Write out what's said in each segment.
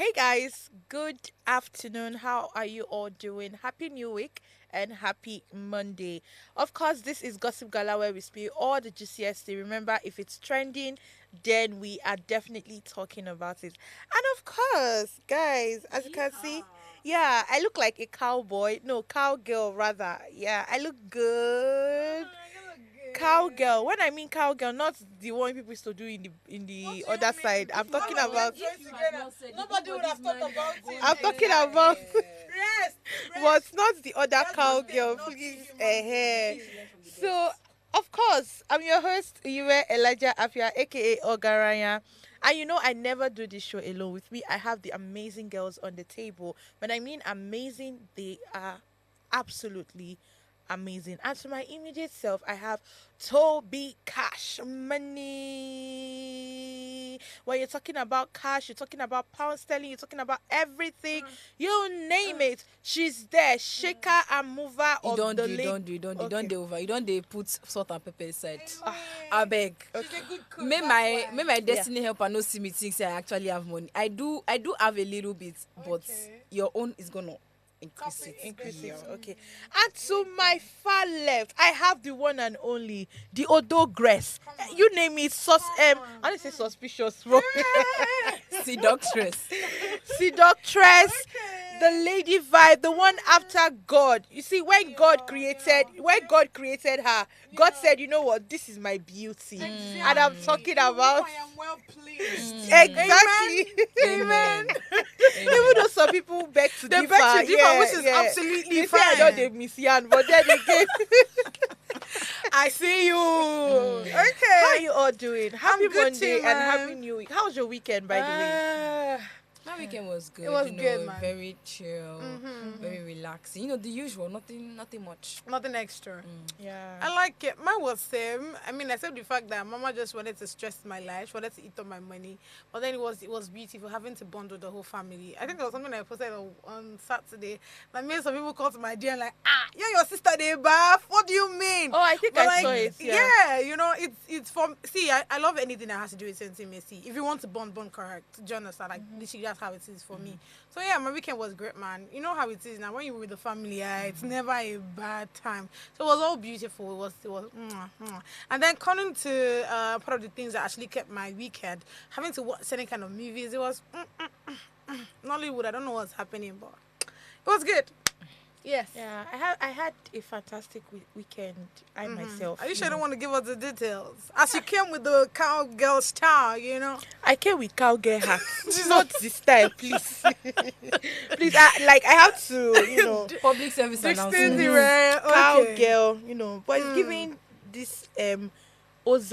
Hey guys, good afternoon. How are you all doing? Happy New Week and happy Monday. Of course, this is Gossip Gala where we speak all the juiciest. Remember, if it's trending, then we are definitely talking about it. And of course, guys, as you can see, yeah, I look like a cowboy. No, cowgirl rather. Yeah, I look good. Cowgirl. When I mean cowgirl, not the one people used to do in the other side. I'm talking about. Nobody would have thought about it. I'm talking about. Rest. But not the other That's cowgirl, not please. human So, of course, I'm your host, Iwe Elijah Afia, aka Ogaraya. And you know, I never do this show alone. With me, I have the amazing girls on the table. When I mean amazing, they are absolutely amazing. And to my immediate self, I have Toby Cash Money. When you're talking about cash, you're talking about pound sterling, you're talking about everything. You name it, she's there. Shaker and mover You of don't the do, you league. don't do, you don't do, you don't Okay. do over. You don't they put salt and pepper aside. Ah, I beg. She's a good cook. May that's my why. may my destiny helper no see me think say I actually have money. I do have a little bit, but Okay. your own is gonna increase it. Increase Yeah. it. Okay. And to my far left, I have the one and only, the Odogress. You name it, I don't say suspicious. Seductress. Seductress, the lady vibe, the one after God. You see, when God created her, God said, you know what, this is my beauty. And I'm talking about I am well pleased. exactly. Amen. Even though some people beg to They differ, beg to differ, which is absolutely they say I fine. know they miss Yan, but then again, I see you. how are Okay. you all doing? Happy good Monday too, and man. happy New Week. How was your weekend, by the way? My weekend was good. was you know, good, man. very chill, very relaxing. You know, the usual, nothing much. Nothing extra. Yeah. I like it. Mine was same. I mean, except the fact that Mama just wanted to stress my life. She wanted to eat up my money. But then it was beautiful having to bond with the whole family. I think there was something I posted on Saturday that made some people call to my DM like, you're your sister, they bath. What do you mean? Oh, I think But I saw it. Yeah. you know, it's from. See, I love anything that has to do with intimacy. If you want to bond correct. Do you understand? Like literally, that's how it is for me. So yeah, my weekend was great, man. You know how it is now when you're with the family. It's never a bad time. So it was all beautiful. It was. And then coming to part of the things that actually kept my weekend, having to watch certain kind of movies. It was Nollywood. I don't know what's happening, but it was good. Yes. Yeah, I had a fantastic weekend. I myself. Are you sure you don't want to give us the details? As you came with the cowgirl style, you know. I came with cowgirl hat. Not this style, please. Please, I have to, Public service announcement. cowgirl, but it's giving this OZ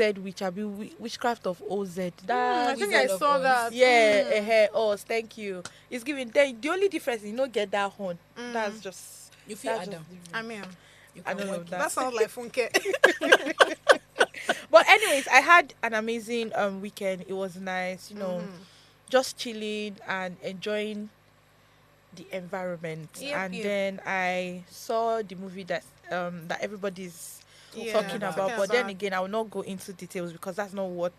witchcraft of OZ. I That think Wizard I of saw Oz. that. yeah, us. Thank you. It's giving. Then the only difference is you don't get that horn. That's just. You feel That's Adam. just I mean, You I can don't know work that. that sounds like funke. But anyways, I had an amazing weekend. It was nice, just chilling and enjoying the environment. Yep, And yep. then I saw the movie that everybody's Yeah, talking about. But then about. again, I will not go into details because that's not what.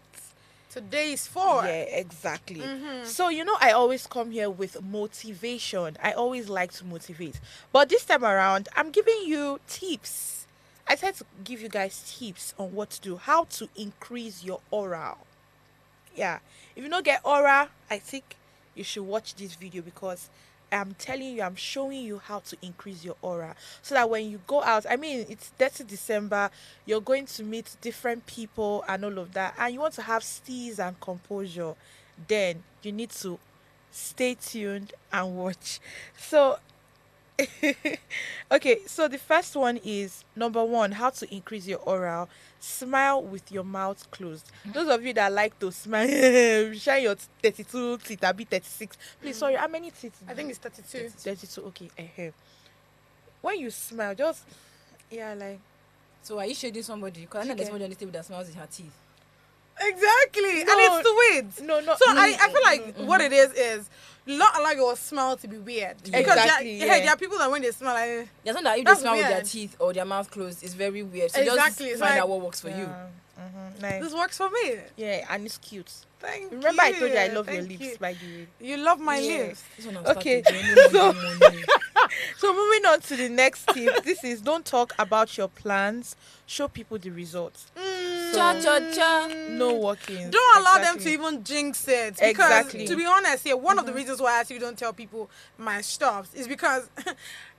Today is for. Yeah, exactly. So I always come here with motivation. I always like to motivate. But this time around, I'm giving you tips. I try to give you guys tips on what to do, how to increase your aura. Yeah. If you don't get aura, I think you should watch this video because I'm telling you, I'm showing you how to increase your aura so that when you go out, I mean, it's 30 December, you're going to meet different people and all of that, and you want to have steeze and composure, then you need to stay tuned and watch. So, okay, so the first one is number one, how to increase your aura. Smile with your mouth closed. Those of you that like to smile, shine your 32 teeth, a bit 36. Please, sorry, how many teeth? I think it's 32. 32. Okay, when you smile, just like So are you shading somebody? Because I know there's somebody on the table that smiles with her teeth. Exactly. No. And it's the weird. no. So I feel like what it is not allow your smile to be weird. Yeah. Because Exactly, there are people that when they smile, like, There's one that if they That's smile with their weird. teeth or their mouth closed, it's very weird. So Exactly, just it's find like- out what works for you. Nice. this works for me. Yeah, and it's cute. Thank you. Remember, I told you I love your Thank lips, you. by the way. You love my Yeah. lips. This one Okay, so So moving on to the next tip. This is don't talk about your plans. Show people the results. cha cha cha. No walking. Don't allow them to even jinx it. Because, Exactly. to be honest, one of the reasons why I actually don't tell people my stuff is because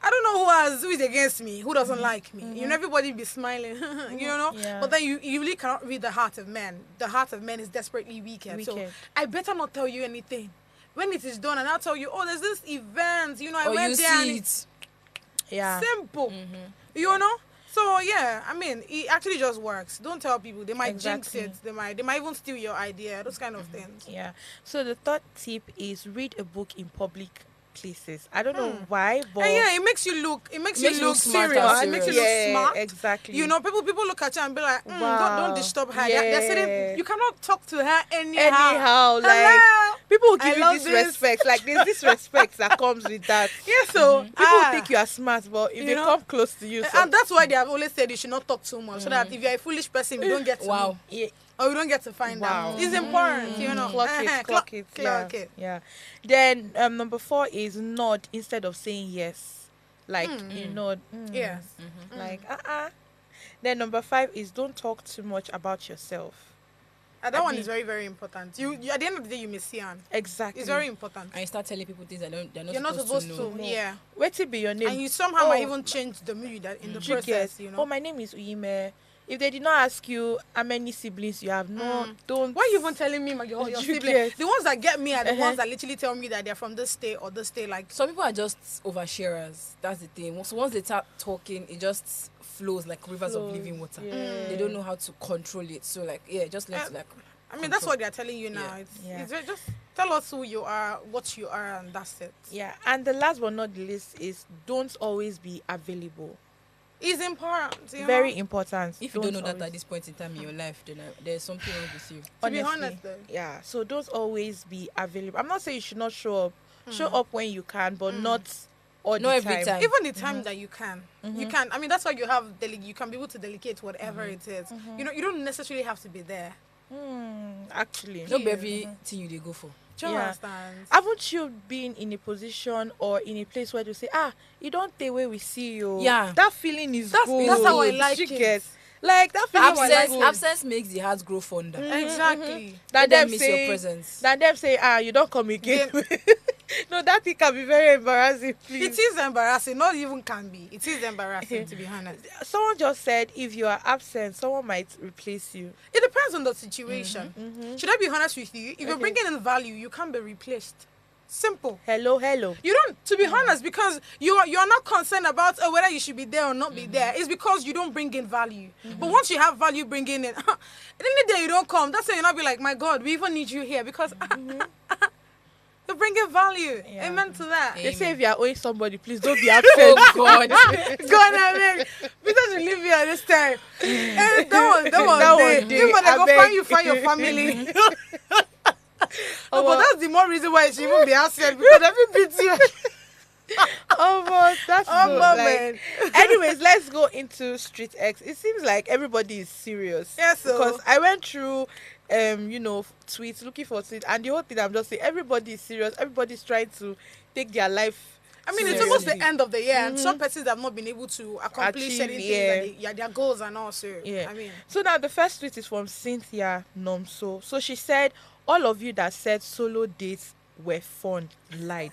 I don't know who is against me, who doesn't like me. You know, everybody be smiling, you know. Yeah. But then you really cannot read the heart of man. The heart of man is desperately wicked. So Wicked. I better not tell you anything. When it is done, and I'll tell you, oh, there's this event. You know, I Or went you there. see And it. Yeah. simple. You know. So yeah, I mean, it actually just works. Don't tell people. They might Exactly. jinx it. They might even steal your idea. Those kind of things. Yeah. So the third tip is read a book in public places. I don't know why, but And yeah, it makes you look. It makes you Makes you look look smart serious. and It makes you serious. look smart. Exactly. You know, people look at you and be like, Wow. don't disturb her. Yeah. They're sitting. You cannot talk to her anyhow. anyhow, like Hello? people will I give you love this this. respect. Like there's this respect that comes with that. Yeah, so People will think you are smart, but if You they know? come close to you, and that's why they have always said you should not talk too much, so that if you're a foolish person, you don't get to know, Wow. yeah, or you don't get to find Wow. out. It's important, you know. clock it, clock it, clock yeah, it. yeah. Then number 4 is nod instead of saying yes, like you nod. Yes. Like Then number 5 is don't talk too much about yourself. And that I one mean- is very, very important. You at the end of the day, you may see her. Exactly. It's very important. And you start telling people things they're You're not supposed to. know. Yeah. Wait till be your name. And you somehow might Oh. even change the mood in the Do you process, get? you know. Oh, my name is Uyime. If they did not ask you how many siblings you have, no, don't. Why are you even telling me your You siblings? get. The ones that get me are the Uh-huh. ones that literally tell me that they're from this state or this state. Like, Some people are just oversharers. That's the thing. So once they start talking, it just flows like rivers of Flows, living water. yeah. They don't know how to control it. So like, yeah, just let like. I mean, that's what they're telling you now. Yeah. It's, Yeah. it's very- just tell us who you are, what you are, and that's it. Yeah, and the last but not the least is don't always be available. It's important. You Very know? important. If you don't know that always- at this point in time in your life, then there's something wrong with you. To be honestly, honest, though. yeah. So don't always be available. I'm not saying you should not show up. Show up when you can, but not all Not the every time. Even the time that you can, you can. I mean, that's why you have you can be able to delegate whatever it is. You know, you don't necessarily have to be there. Actually, Not be everything you they go for. Do you Yeah. understand? haven't you been in a position or in a place where they say, you don't take where we see you? Yeah. That feeling is That's- good. that's how I like You it. get? Like that feeling is Absence, good. absence makes the heart grow fonder. Exactly. Than Let them them miss say, your presence. than them say, you don't come again. No, that thing can be very embarrassing, please. It is embarrassing. Not even can be. It is embarrassing, to be honest. Someone just said if you are absent, someone might replace you. It depends on the situation. Should I be honest with you? If you're Okay. bringing in value, you can't be replaced. Simple. Hello. You don't, to be honest, because you're not concerned about whether you should be there or not be there. It's because you don't bring in value. But once you have value bringing in, any day you don't come, that's when you'll not be like, my God, we even need you here because you're bringing value. Yeah. Amen to that. They say if you are owing somebody, please don't be absent. Oh God. Go on, I mean, because you live here this time. That one, day, you better go abeg. find your family. Oh, but that's the more reason why you should even be absent because every beat you. That's Oh, good. man. Anyways, let's go into Street X. It seems like everybody is serious. Yes, so- Because I went through, tweets, looking for tweets, and the whole thing I'm just saying, everybody is serious. Everybody's trying to take their life. I mean, it's seriously. almost the end of the year, and some persons have not been able to accomplish Achieve, anything that their goals and all. So, Yeah. I mean, So now the first tweet is from Cynthia Nomso. So she said, all of you that said solo dates were fun lied.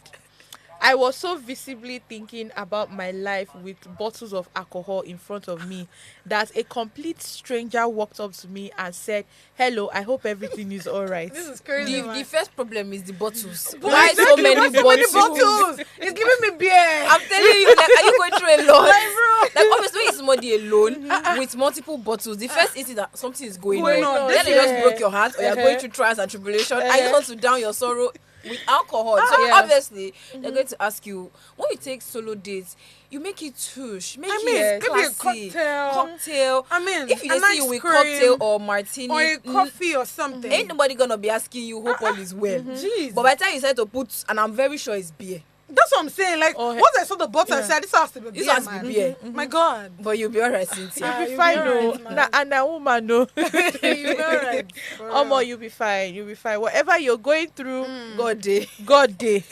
I was so visibly thinking about my life with bottles of alcohol in front of me that a complete stranger walked up to me and said, hello, I hope everything is all right. this is crazy. The man. first problem is the bottles. But Why so exactly, many why so many bottles? bottles? It's giving me beer. I'm telling you, like, are you going through a lot? Like, bro. Like, obviously, when it's somebody alone with multiple bottles, the first is that something is going Going on. on. Then they Yeah. just broke your heart, or you're going through trials and tribulation, and you want to down your sorrow with alcohol. So Yeah. obviously, they're going to ask you, when you take solo dates, you make it tush, make I mean, it maybe a classy. cocktail. I mean, if you a just see nice you with cream cocktail or martini, or a coffee or something. ain't nobody gonna be asking you hope all is well. Jeez. But by the time you start to put, and I'm very sure it's beer. That's what I'm saying. Like, Oh, once I saw the bottle, I yeah. said, this has to be This beer, has to be man. beer. My God. But you'll be alright, Cynthia. You'll be you'll fine, be no. alright, man. And a woman, no. You'll be alright. For Omo, real. you'll be fine. You'll be fine. Whatever you're going through, God day. God day.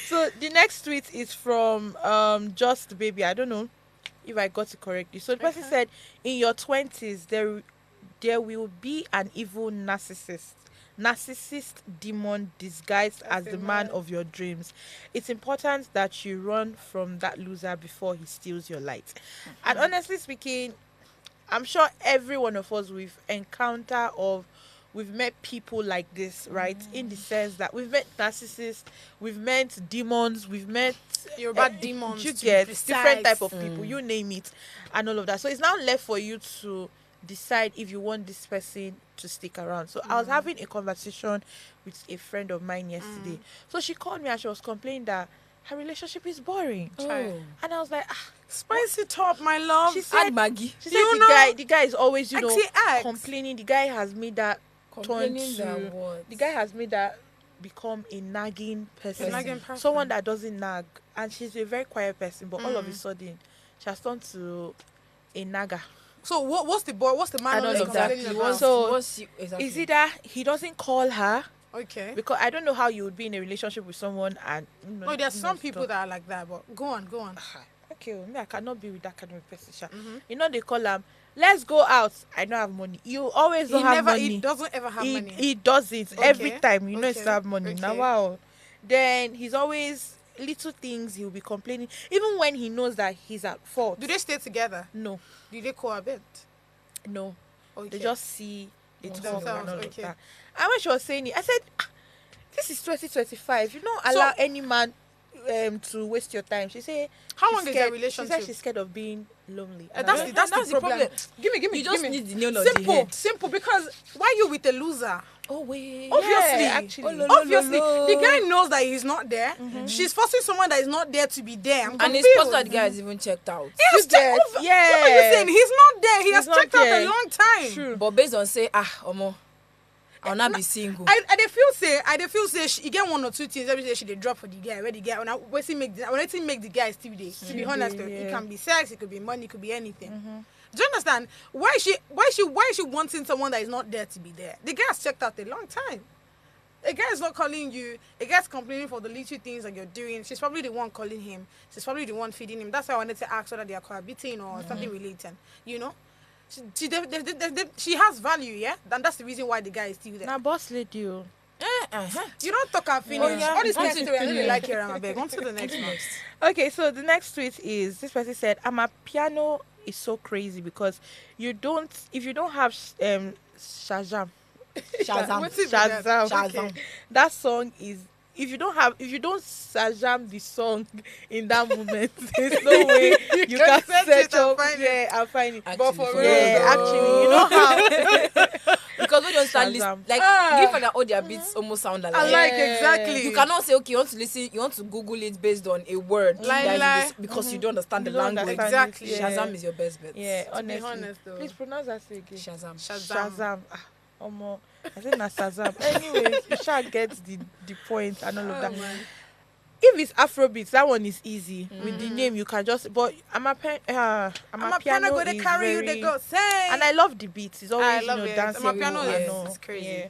So the next tweet is from Just Baby. I don't know if I got it correctly. So the person said, in your 20s, there will be an evil narcissist demon disguised as the man of your dreams. It's important that you run from that loser before he steals your light. And honestly speaking, I'm sure every one of us we've met people like this, right? In the sense that we've met narcissists, we've met demons, we've met You're about demons. you to be get precise. different type of people, you name it, and all of that. So it's now left for you to decide if you want this person to stick around. So I was having a conversation with a friend of mine yesterday. So she called me and she was complaining that her relationship is boring. Oh. And I was like, Spice it up, my love. She said, Add Maggie. she said You the know, guy is always, Axie X. complaining. The guy has made that Complaining turn that to what? the guy has made that become a nagging person. A nagging person. Someone that doesn't nag. And she's a very quiet person, but all of a sudden she has turned to a nagger. So what's the boy? What's the man? I don't always know complaining Exactly. about? So, exactly. Is it that he doesn't call her? Okay. Because I don't know how you would be in a relationship with someone and No, there's some people that are like that, but go on. Okay, well, me, I cannot be with that kind of person. Sha. You know they call him, let's go out. I don't have money. You always don't have money. He doesn't ever have money. He does it every time. You know Okay. he's have money. Okay. Now wow. Then he's always little things he'll be complaining. Even when he knows that he's at fault. Do they stay together? No. Do they cohabit? No. Okay. They just see it Themselves, talk and all okay. of that. And when she was saying it, I said, this is 2025. You don't So- allow any man to waste your time. She said, How she's long is scared- their relationship? She said she's scared of being lonely. And That's I the, was that's the problem. Give me. You just give me. need the nail on the simple, head. simple. Because why you with a loser? Oh wait. Obviously, actually. Oh, lo, lo, lo, obviously, lo. the guy knows that he's not there. She's forcing someone that is not there to be there. I'm And confused. it's possible that the guy is even checked out. He has You get- checked. What are you saying? He's not there. He has not checked out there. a long time. True. But based on say, Omo, I'll not be single. I dey feel say she get one or two things every day she dey drop for the guy. Where the guy when I make the guy still dey. To be honest, though, it can be sex, it could be money, it could be anything. Do you understand? Why is she wanting someone that is not there to be there? The guy has checked out a long time. A guy is not calling you. A guy's complaining for the little things that you're doing. She's probably the one calling him. She's probably the one feeding him. That's why I wanted to ask whether they are cohabiting or something related. You know, she has value, yeah. And that's the reason why the guy is still there. Now, boss lady, oh. You don't talk and finish. Oh, yeah. All this Want next to story, I really finish. like it. I beg. On to the next one. Okay, so the next tweet is this person said, "I'm piano is so crazy because if you don't have Shazam, Shazam. What's it that? Shazam. Okay. That song is if you don't Shazam the song in that moment, there's no way you can search search it and up. find it. Yeah, I'll find it. Actually, for for real, Yeah, though. actually, you know how. Because when you start Shazam. like Ah. give her that all their beats almost sound alike. I like Yeah. exactly. You cannot say okay, you want to listen, you want to Google it based on a word that is Lie. this- because you don't understand You the don't language. understand Exactly. it, yeah. Shazam is your best bet. Yeah, be honestly. honest, though. Please pronounce that again. Shazam. Shazam. Omo, I said na Shazam. Anyways, you shall get the point and all of that. man. If it's Afrobeats, that one is easy. With the name, you can just. But I'm a piano go to is carry you. very- They go say. And I love the beats. It's always love it. dancing. Amapiano and is crazy. Yeah.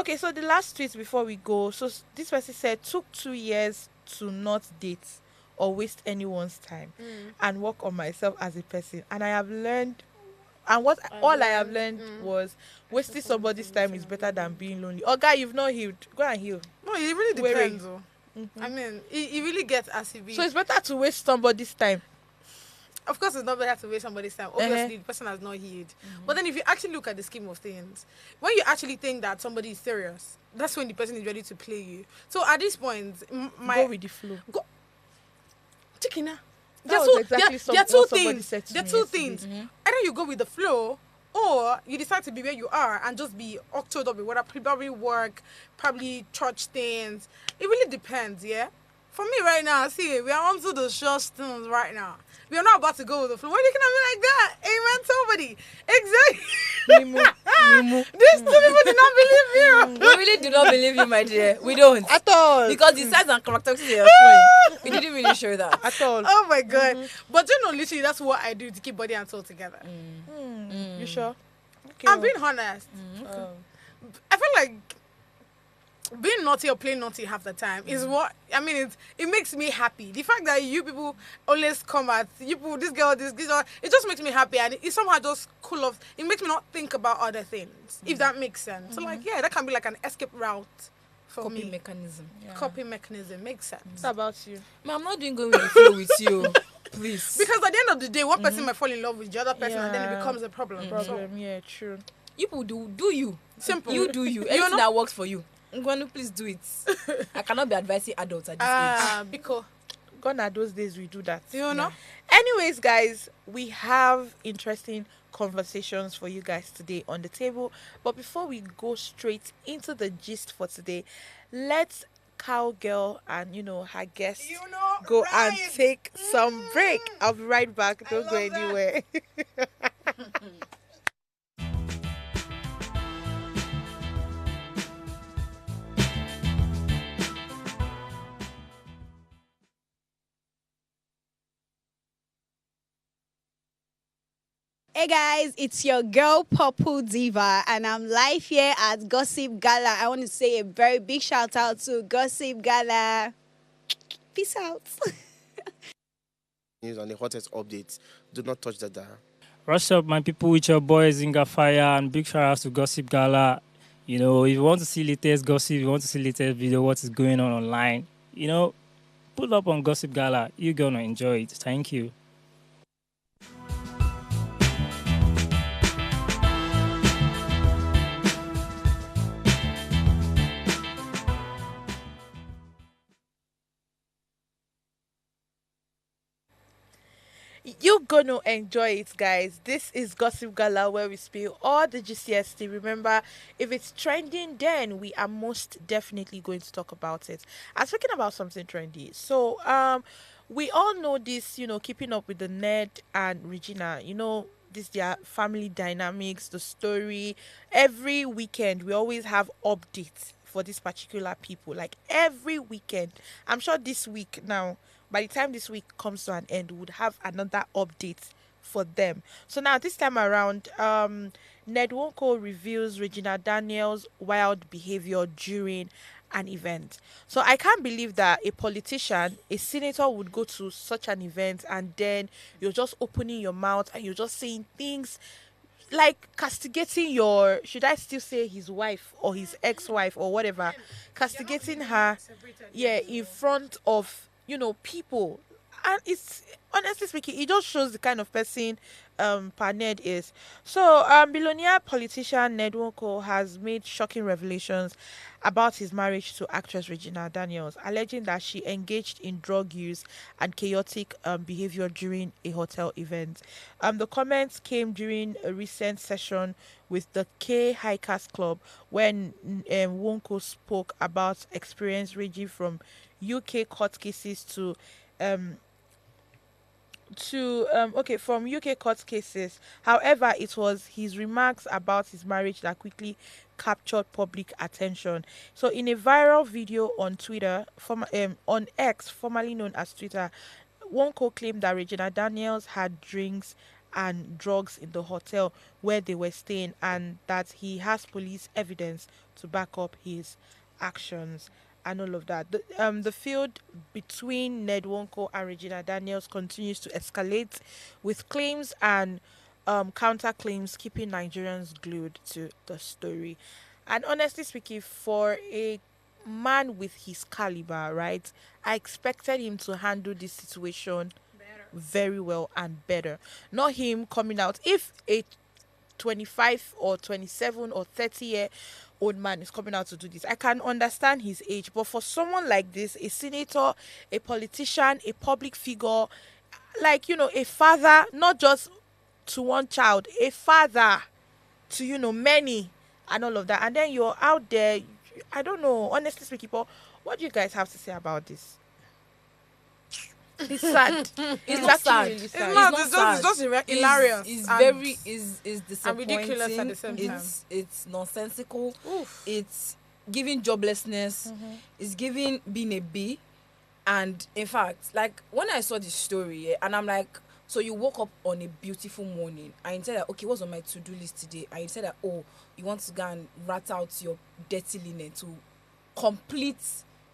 Okay, so the last tweet before we go. So this person said, took 2 years to not date or waste anyone's time and work on myself as a person. And I have learned. And all I have learned was wasting somebody's time is better than being lonely. Oh, guy, you've not healed. Go and heal. No, it really Wait, depends. Though. I mean, it really gets as if So it's better to waste somebody's time. of course, it's not better to waste somebody's time. Obviously, the person has not healed. But then, if you actually look at the scheme of things, when you actually think that somebody is serious, that's when the person is ready to play you. So at this point, Go with the flow. Chicken. That was exactly There are two what somebody things. said to There are me two yesterday. things. Either you go with the flow, or you decide to be where you are and just be octoed up with whether probably work, probably church things. It really depends, yeah. For me right now, see, we are onto the short stones right now. We are not about to go with the flow. Why are you looking at me like that? Amen, somebody. Exactly. Mimu. These two people did not believe you. We really do not believe you, my dear. We don't. At all. Because the size and characteristics you're showing, we didn't really show that. At all. Oh my God. But literally, that's what I do to keep body and soul together. You sure? Okay. I'm being honest. I feel like being naughty or playing naughty half the time is what I mean. It makes me happy. The fact that you people always come at you people, this girl, this girl, it just makes me happy, and it somehow just cool off. It makes me not think about other things, if that makes sense. So like, yeah, that can be like an escape route for Coping me. mechanism. Yeah. Coping mechanism makes sense. What about you? Man, I'm not doing going with the flow with you. Please. Because at the end of the day, one person might fall in love with the other person, and then it Yeah. becomes a problem. Problem. Yeah, true. You people do you. Simple. You do you. Anything that works for you. Ngwanu, please do it. I cannot be advising adults at this age. Because Gone are those days we do that. you know. Anyways, guys, we have interesting conversations for you guys today on the table. But before we go straight into the gist for today, let's cowgirl and her guests go and take some break. I'll be right back. Don't go love that. anywhere. Hey guys, it's your girl Purple Diva, and I'm live here at Gossip Gala. I want to say a very big shout out to Gossip Gala. Peace out. News on the hottest updates. Do not touch that dial. Rush up, my people, with your boys Zinga Fire, and big shout out to Gossip Gala. If you want to see latest gossip, you want to see latest video, what is going on online, pull up on Gossip Gala. You're gonna enjoy it. Thank you. You're gonna enjoy it, guys. This is Gossip Gala, where we spill all the GCST. Remember, if it's trending, then we are most definitely going to talk about it. I'm speaking about something trendy. So, we all know this, keeping up with the Ned and Regina, this their family dynamics, the story. Every weekend we always have updates for these particular people. Like every weekend. I'm sure this week now, by the time this week comes to an end, we would have another update for them. So now this time around, Ned Nwoko reveals Regina Daniels' wild behavior during an event. So I can't believe that a politician, a senator, would go to such an event and then you're just opening your mouth and you're just saying things like castigating your, should I still say his wife or his ex-wife or whatever, castigating her, in front of people. And it's, honestly speaking, it just shows the kind of person Pa Ned is. So billionaire politician Ned Nwoko has made shocking revelations about his marriage to actress Regina Daniels, alleging that she engaged in drug use and chaotic behavior during a hotel event. The comments came during a recent session with the K Hikers Club when Nwoko spoke about experience ranging from UK court cases from UK court cases. However, it was his remarks about his marriage that quickly captured public attention. So in a viral video on Twitter, on X, formerly known as Twitter, Nwoko claimed that Regina Daniels had drinks and drugs in the hotel where they were staying, and that he has police evidence to back up his actions and all of that. The feud between Ned Nwoko and Regina Daniels continues to escalate, with claims and counterclaims keeping Nigerians glued to the story. And honestly speaking, for a man with his caliber, right, I expected him to handle this situation very well and better. Not him coming out. If a 25 or 27 or 30-year old man is coming out to do this, I can understand his age. But for someone like this, a senator, a politician, a public figure, like, a father, not just to one child, a father to, many and all of that. And then you're out there, I don't know, honestly speaking, but what do you guys have to say about this? It's sad. It's It's not actually sad. really It's sad. not. not It's sad. just hilarious. It's and- very is disappointing. ridiculous at the same time. It's nonsensical. Oof. It's giving joblessness. It's giving being a bee. And in fact, like when I saw this story, and I'm like, so you woke up on a beautiful morning and you said that, okay, what's on my to-do list today? And you said that, oh, you want to go and rat out your dirty linen to complete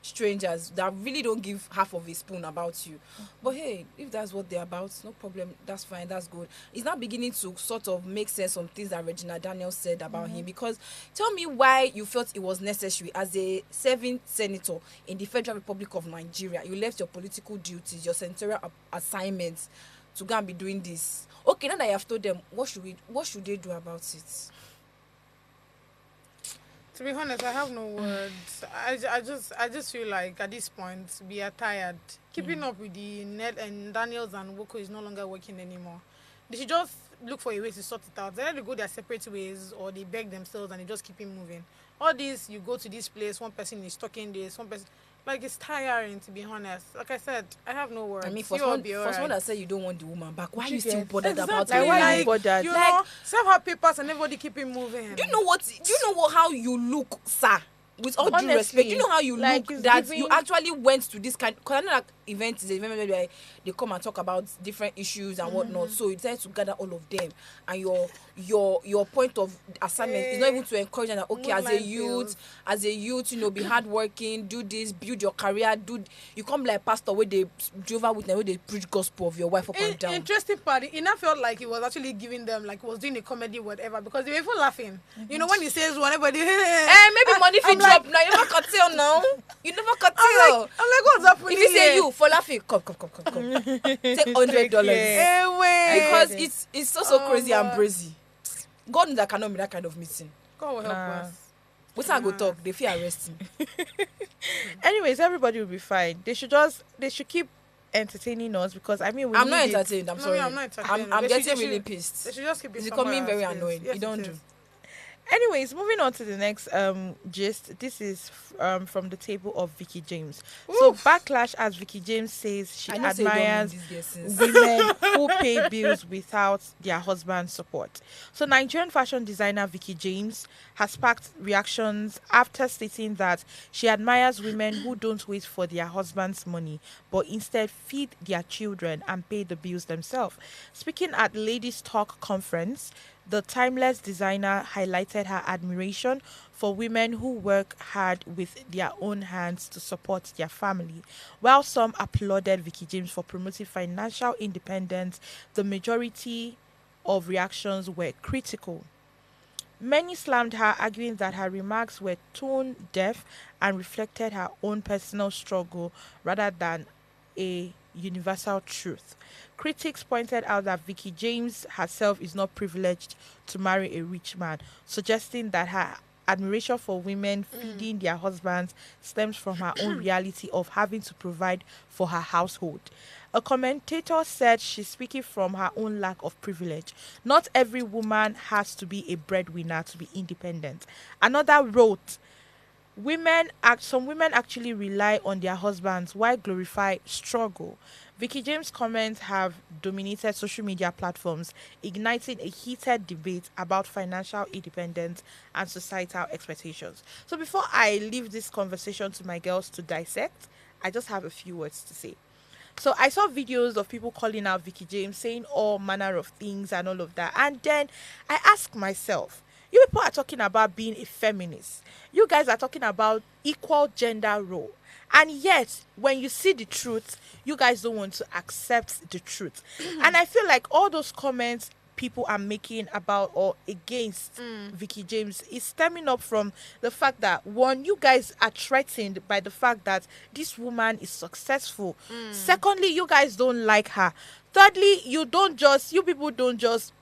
strangers that really don't give half of a spoon about you. But hey, if that's what they're about, no problem. That's fine. That's good. It's now beginning to sort of make sense on things that Regina Daniels said about him. Because tell me why you felt it was necessary as a serving senator in the Federal Republic of Nigeria. You left your political duties, your senatorial assignments to go and be doing this. Okay, now that you have told them, what should they do about it? To be honest, I have no words. I just feel like at this point we are tired. Keeping up with the Ned and Daniels and Woko is no longer working anymore. They should just look for a way to sort it out. They either go their separate ways or they beg themselves and they just keep it moving. All this, you go to this place, one person is talking this, one person. Like, it's tiring, to be honest. Like I said, I have no words. I mean, You first all one be that alright. said you don't want the woman back, why are you You still get- bothered about Exactly. it? Like, why are Like, you bothered? You Like- know, serve her papers and everybody keep it moving. Do you know how you look, sir? With all due Honestly, respect, you know how you like, look it's that giving- you actually went to this kind. Because I know that event is an event where they come and talk about different issues and whatnot. So you decide to gather all of them, and your point of assignment is not even to encourage them that okay, Moonlight as a youth, you know, be hardworking, do this, build your career, you come like pastor where they Jehovah Witness where they preach gospel of your wife up and down. Interesting part. It now felt like he was actually giving them, like, he was doing a comedy, whatever, because they were even laughing. You know, when he says one, everybody, Maybe money if you I'm drop now, you never cut tell now. You never cut tell. I'm like, what's happening? If you say here? you for laughing, come. Take $100 Hey, wait. because it's so crazy and man. brazy. God knows that cannot be that kind of meeting. God will help Nah. us. What's I go talk? They fear arresting. Anyways, everybody will be fine. They should keep entertaining us because I mean we I'm not need it. entertained. I'm No, sorry. I'm not entertained. I'm They getting should- really They pissed. should just keep it It's somewhere becoming very else, yes. annoying. Yes, You don't it do. is. Anyways, moving on to the next gist. This is from the table of Veekee James. So backlash as Veekee James says she I know say you don't mean admires these guesses. women who pay bills without their husband's support. So Nigerian fashion designer Veekee James has sparked reactions after stating that she admires women who don't wait for their husband's money but instead feed their children and pay the bills themselves. Speaking at Ladies Talk conference, the timeless designer highlighted her admiration for women who work hard with their own hands to support their family. While some applauded Veekee James for promoting financial independence, the majority of reactions were critical. Many slammed her, arguing that her remarks were tone deaf and reflected her own personal struggle rather than a universal truth. Critics pointed out that Veekee James herself is not privileged to marry a rich man, suggesting that her admiration for women feeding their husbands stems from her own reality of having to provide for her household. A commentator said she's speaking from her own lack of privilege. Not every woman has to be a breadwinner to be independent. Another wrote, some women actually rely on their husbands while glorify struggle. Veekee James' comments have dominated social media platforms, igniting a heated debate about financial independence and societal expectations. So before I leave this conversation to my girls to dissect, I just have a few words to say. So I saw videos of people calling out Veekee James, saying all manner of things and all of that. And then I asked myself, you people are talking about being a feminist. You guys are talking about equal gender role. And yet, when you see the truth, you guys don't want to accept the truth. And I feel like all those comments people are making about or against Veekee James is stemming up from the fact that, one, you guys are threatened by the fact that this woman is successful. Secondly, you guys don't like her. Thirdly, you people don't just.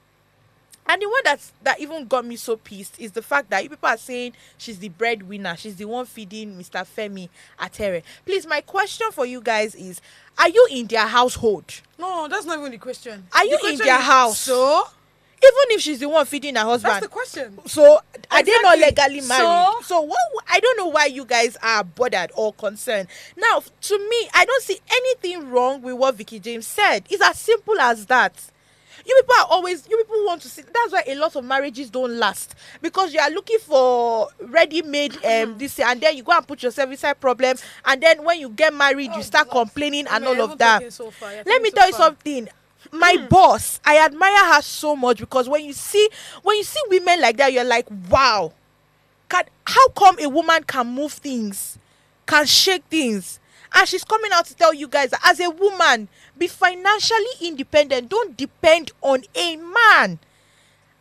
And the one that even got me so pissed is the fact that you people are saying she's the breadwinner. She's the one feeding Mr. Femi Atere. Please, my question for you guys is, are you in their household? No, that's not even the question. Are The you in question their is, house? So, Even if she's the one feeding her husband. That's the question. So are they not Exactly. legally married? So what? I don't know why you guys are bothered or concerned. Now, to me, I don't see anything wrong with what Veekee James said. It's as simple as that. You people want to see. That's why a lot of marriages don't last, because you are looking for ready-made this, and then you go and put yourself inside problem, and then when you get married, you start complaining and all of that. Let me tell you something. My boss, I admire her so much, because when you see women like that, you're like, wow. How come a woman can move things, can shake things? And she's coming out to tell you guys that as a woman, be financially independent. Don't depend on a man.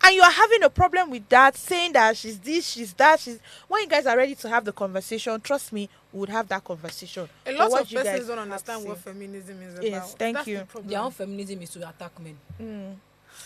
And you are having a problem with that, saying that she's this, she's that. When you guys are ready to have the conversation, trust me, we would have that conversation. A lot of persons don't understand what feminism is about. Yes, thank you. Their own feminism is to attack men.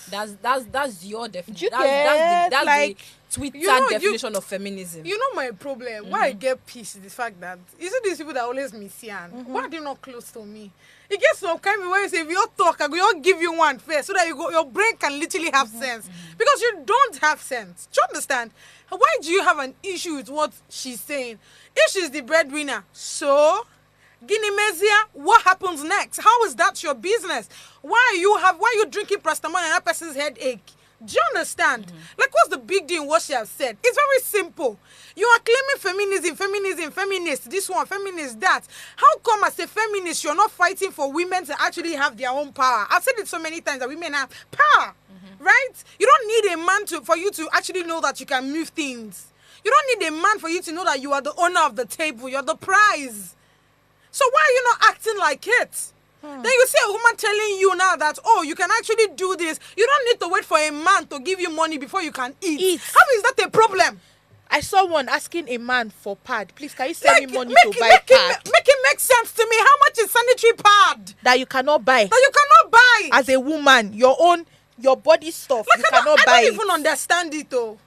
That's your definition. That's the Twitter definition of feminism. You know my problem. Why I get pissed is the fact that you see these people that always messian. Why are they not close to me? It gets some kind of way you say, if you talk, I will give you one first, so that your brain can literally have sense. Because you don't have sense. Do you understand? Why do you have an issue with what she's saying? If she's the breadwinner, so Guinea Mezia, what happens next? How is that your business? Why are you drinking paracetamol and that person's headache? Do you understand? Like, what's the big deal in what she has said? It's very simple. You are claiming feminism, feminist, this one, feminist, that. How come as a feminist you're not fighting for women to actually have their own power? I've said it so many times that women have power, right? You don't need a man for you to actually know that you can move things. You don't need a man for you to know that you are the owner of the table, you're the prize. So why are you not acting like it? Then you see a woman telling you now that, oh, you can actually do this. You don't need to wait for a man to give you money before you can eat. How is that a problem? I saw one asking a man for pad. Please, can you send me money to buy pad? Make it make sense to me. How much is sanitary pad? That you cannot buy. That you cannot buy. As a woman, your body stuff, you cannot buy I don't it. even understand it though.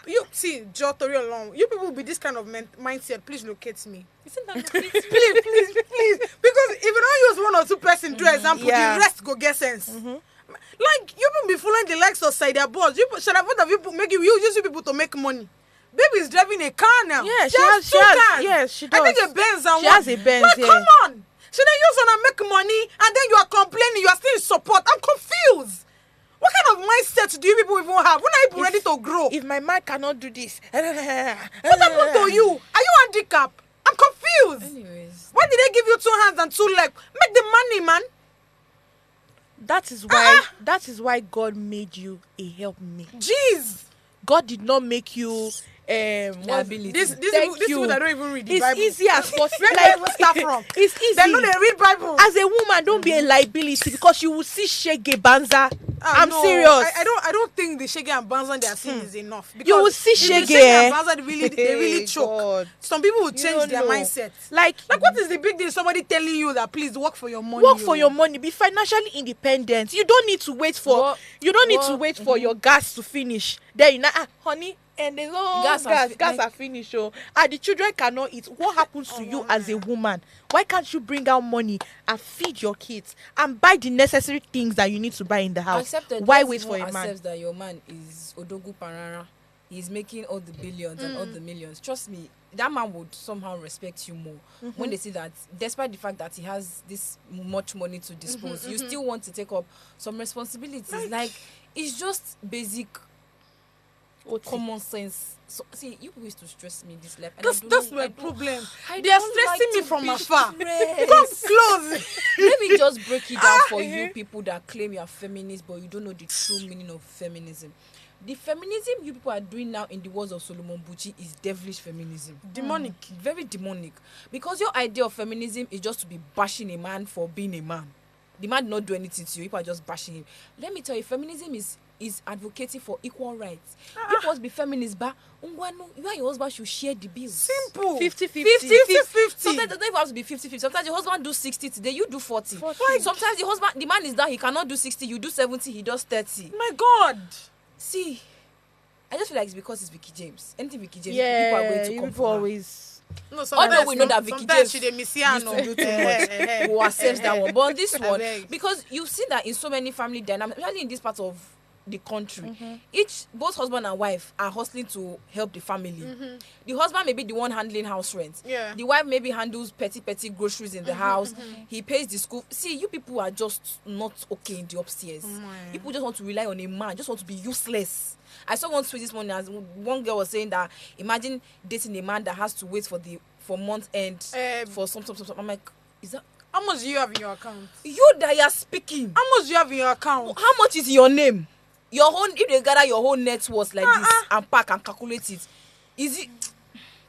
You see, Jotori alone. You people with this kind of mindset, please locate me. Isn't that please? Because if you don't use one or two person to example, the rest go get sense. Like, you people be following the likes of Saida Boss. You should have people make you use people to make money. Baby is driving a car now. Yeah, she has two cars. Yes, she does. I think a Benz and she has a Benz. Like, come on. She then use one and make money, and then you are complaining. You are still in support. I'm confused. What kind of mindset do you people even have? When are you ready to grow? If my man cannot do this, what happened to you? Are you handicapped? I'm confused. Anyways, why did they give you 2 hands and 2 legs? Make the money, man. That is why God made you a helpmate. Jeez. God did not make you liability. This people that don't even read the Bible. It's easy as possible. Where do start from? It's easy. They know they read Bible. As a woman, don't be a liability, because you will see shege banza. I'm no, serious. I don't think the shege and banza they are seeing is enough. Because you will see shege shege and banza they really choke. God. Some people will change their mindset. Like what is the big deal? Somebody telling you that please work for your money. Work for your money. Be financially independent. You don't need to wait for your gas to finish. Then you know, honey. And there's no gas are finished. And the children cannot eat. What happens to you as a woman? Why can't you bring out money and feed your kids and buy the necessary things that you need to buy in the house? Why wait for a man? Accept that your man is Odogu Parara. He's making all the billions and all the millions. Trust me, that man would somehow respect you more when they see that, despite the fact that he has this much money to dispose, you still want to take up some responsibilities. Like it's just basic common sense. So see, you used to stress me this life. That's my problem. They are stressing me from afar. Come close. Let me just break it down for you people that claim you are feminist, but you don't know the true meaning of feminism. The feminism you people are doing now, in the words of Solomon Bucci, is devilish feminism. Demonic. Very demonic. Because your idea of feminism is just to be bashing a man for being a man. The man did not do anything to you. People are just bashing him. Let me tell you, feminism is advocating for equal rights. You must be feminist, but you and your husband should share the bills. Simple. 50-50. Sometimes it doesn't even have to be 50-50. Sometimes your husband do 60 today, you do 40. Sometimes the man is down, he cannot do 60, you do 70, he does 30. My God. See, I just feel like it's because it's Veekee James. Anything Veekee James, Yeah, people are going to come people for her. always. No, although we know that Veekee James she used to do too much, who accepts that one. But on this one, because you see that in so many family dynamics, especially in this part of the country. Both husband and wife are hustling to help the family. The husband may be the one handling house rent. Yeah. The wife maybe handles petty groceries in the house. He pays the school. See, you people are just not okay in the upstairs. People just want to rely on a man, just want to be useless. I saw one tweet this morning as one girl was saying that imagine dating a man that has to wait for month end for some. I'm like, is that How much do you have in your account? you that you are speaking? How much do you have in your account? How much is your name? Your own, if they gather your whole net worth like this and pack and calculate it, is it?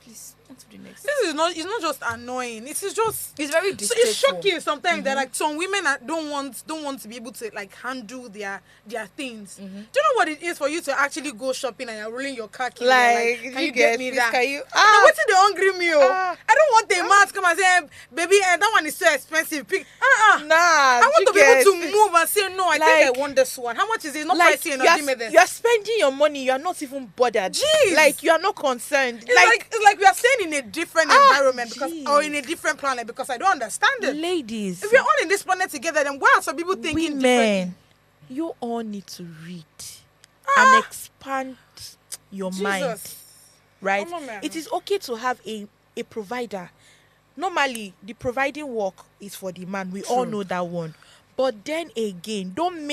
Please, on to the next. This is not. It's not just annoying. It is just. It's very So distasteful. it's shocking sometimes that like some women don't want to be able to like handle their things. Do you know what it is for you to actually go shopping and you're rolling your car key? Like, can you get me this? that? Can you? Ah, what's the hungry meal? Ah. I don't want a man to come and say, baby, that one is so expensive. Pick. Nah, I want to be able to move and say no. I think Like- I want this one. How much is it? Not like pricey enough. you're spending your money, you're not even bothered. Jeez. Like you are not concerned. It's like we are staying in a different environment jeez. or in a different planet because I don't understand it. Ladies, If we're all in this planet together, then why are some people thinking differently? women, you all need to read and expand your mind. Jesus. Right? Come on, man. It is okay to have a provider. Normally, the providing work is for the man. We all know that one. But then again, don't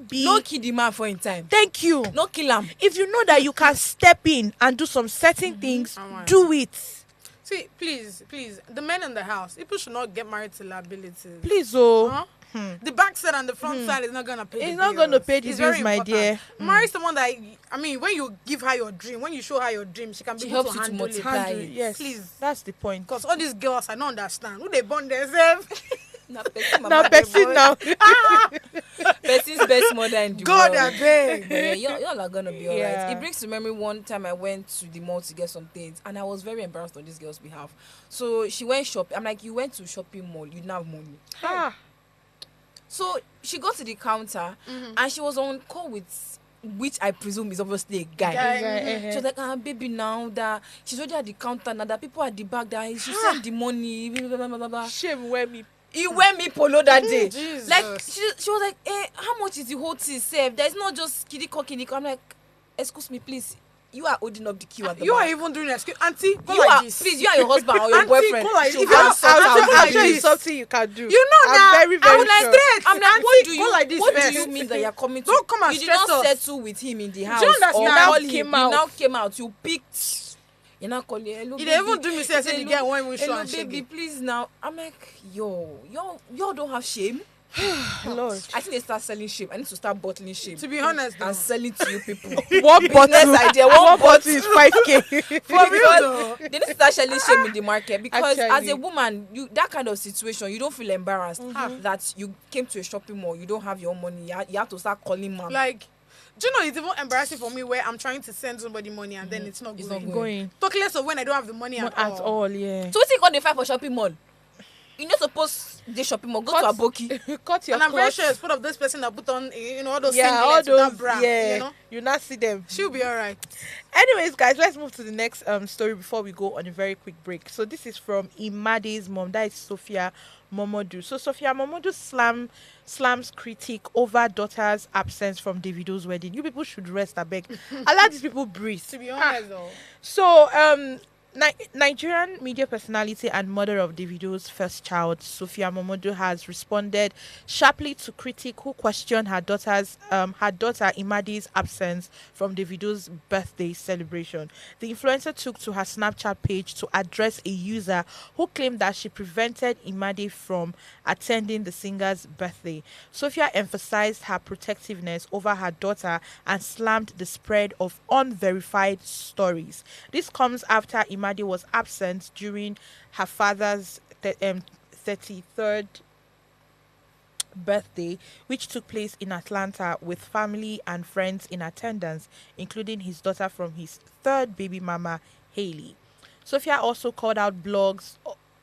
be. No kill the man for in time. Thank you. No kill him. If you know that you can step in and do some certain things, do it. See, please, the men in the house, people should not get married to liabilities. Please, oh. Huh? The back side and the front side is not gonna pay. It's the not gonna bills. pay the It's very bills, my important. dear. Marry someone that when you give her your dream, when you show her your dream, she can be She able helps to you to handle it. multiply. Handle it. Yes, Please. that's the point. Because all these girls, I don't understand. Who they born themselves? Now, person, Now, mama, person boy. now. Person's best mother in the God, world. I beg. But yeah, y'all are gonna be alright. Yeah. It brings to memory one time I went to the mall to get some things, and I was very embarrassed on this girl's behalf. So she went shopping. I'm like, you went to shopping mall, you didn't have money. Ah, So she got to the counter, and she was on call with, which I presume is obviously a guy. Guy. She was like, baby, now that she's already at the counter, now that people at the back, that she sent the money. Blah, blah, blah, blah, blah. shame wear me. He wear me polo that day. Jesus. Like she was like, how much is the whole thing saved? There's not just kidiko. I'm like, excuse me, please. You are holding up the queue at the You are back. even doing excuse. Auntie, go You like are, this. please, you are your husband or your Auntie, boyfriend. go like should this. go and I'll- sort I'll out tell the you like I'll show you this. something you can do. You know I'm now. very, very I would like sure. straight. I'm like, Auntie, what do you go like this what first. do you mean that you're coming to? Don't come and you did stress not us. settle with him in the house. you understand? Or Now call him. came You out. now came out. You picked. You're not calling. Hello, You baby. dey even do me say He say say, the "Hello, girl won't even show hello, and shake baby, it." please now. I'm like, y'all don't have shame. Lord. I think they start selling shame. I need to start bottling shame. To be honest, though. and selling to you people. One Business bottle, idea. one One bottle is 5K. For real though. They need to start selling shame in the market because as Actually. a woman, you that kind of situation, you don't feel embarrassed that you came to a shopping mall, you don't have your own money, you have to start calling man. Like, do you know it's even embarrassing for me where I'm trying to send somebody money and then it's not It's going. not Going Talk less of when I don't have the money not at at all. all, yeah. So what's it called the fight for shopping mall? You're not supposed to shopping mall, go to Cut- Aboki. Cut your And I'm very clothes. sure it's full of this person that put on, all those Yeah, all singlets with those. that bra. Yeah, You know, you not see them. she'll be alright. Anyways, guys, let's move to the next story before we go on a very quick break. So this is from Imade's mom. That is Sophia Momodu. So Sophia Momodu slams critique over daughter's absence from Davido's wedding. You people should rest, I beg. I let these people breathe. To be honest though. So Nigerian media personality and mother of Davido's first child, Sophia Momodu, has responded sharply to critic who questioned her daughter Imade's absence from Davido's birthday celebration. The influencer took to her Snapchat page to address a user who claimed that she prevented Imade from attending the singer's birthday. Sophia emphasized her protectiveness over her daughter and slammed the spread of unverified stories. This comes after Imade was absent during her father's 33rd birthday, which took place in Atlanta with family and friends in attendance, including his daughter from his third baby mama, Hailey. Sophia also called out blogs